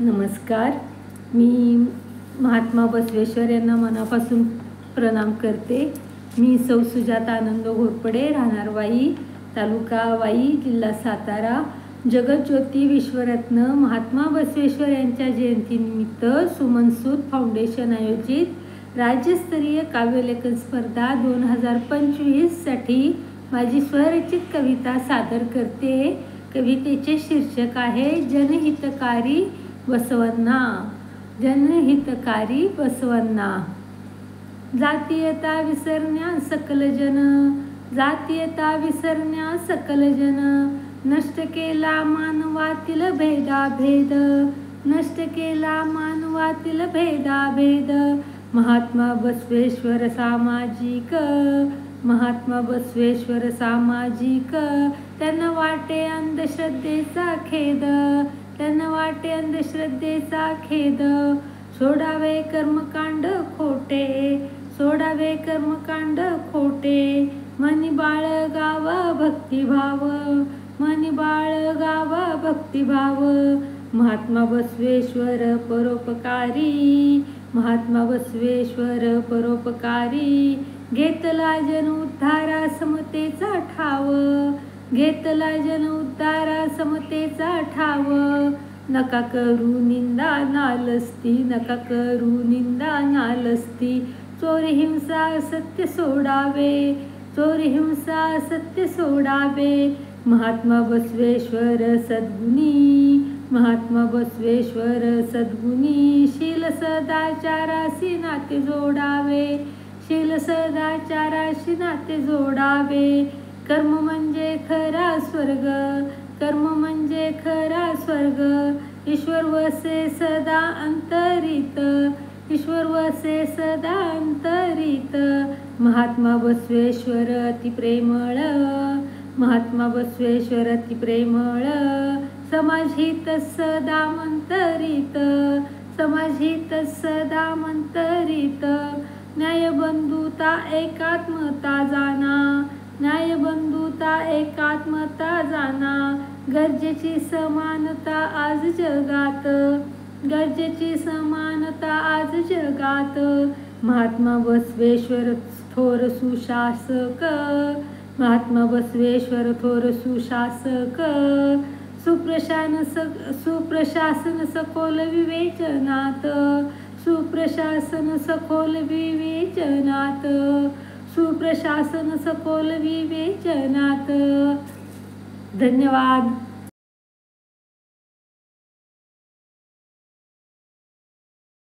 नमस्कार. मी महात्मा बसवेश्वर यांना मनापासून प्रणाम करते. मी सौ सुजाता आनंद घोरपडे, राहणार वाई, तालुका वाई, जिल्हा सातारा. जगज्योती विश्वरत्न महात्मा बसवेश्वर यांच्या जयंतीनिमित्त सुमनसूद फाउंडेशन आयोजित राज्यस्तरीय काव्यलेखन स्पर्धा 2025साठी माझी स्वरचित कविता सादर करते. कवितेचे शीर्षक आहे जनहितकारी बसवण्णा. जनहितकारी बसवण्णा. जातीयता विसरण्या सकल जन, जातीयता विसरण्या सकल जन, नष्ट केला मानवातील भेदाभेद, नष्ट केला मानवातील भेदाभेद. महात्मा बसवेश्वर सामाजिक, महात्मा बसवेश्वर सामाजिक. त्यांना वाटे अंधश्रद्धेचा खेद, त्यांना वाटे अंधश्रद्धेचा खेद. सोडावे कर्मकांड खोटे, सोडावे कर्मकांड खोटे. मनी बाळगावा भक्तिभाव, मनी बाळगावा भक्तिभाव. महात्मा बसवेश्वर परोपकारी, महात्मा बसवेश्वर परोपकारी. घेतला जन उद्धारा समतेचा ठाव, घेतला जन उद्धारा समतेचा ठाव. नका करू निंदा नालस्ती, नका करू निंदा नालस्ती. चोरी हिंसा सत्य सोडावे, चोरी हिंसा सत्य सोडावे. महात्मा बसवेश्वर सद्गुणी, महात्मा बसवेश्वर सद्गुणी. शील सदाचाराशी नाते जोडावे, शील सदाचाराशी नाते जोडावे. कर्म म्हणजे खरा स्वर्ग, कर्म म्हणजे खरा स्वर्ग. ईश्वर वसे सदा अंतरित, ईश्वर वसे सदा अंतरित. महात्मा बसवेश्वर अति प्रेमळ, महात्मा बसवेश्वर अति प्रेमळ. समाजहित सदा मंतरित, समाजहित सदा मंतरित. न्यायबंधुता एकात्मता जाणा, न्यायबंधुता एकात्मता जाणा. गरजेची समानता आज जगात, गरजेची समानता आज जगात. महात्मा बसवेश्वर थोर सुशासक, महात्मा बसवेश्वर थोर सुशासक. सुप्रशासन सखोल विवेचनात, सुप्रशासन सखोल विवेचनात, सुप्रशासन सखोल विवेचनात. धन्यवाद.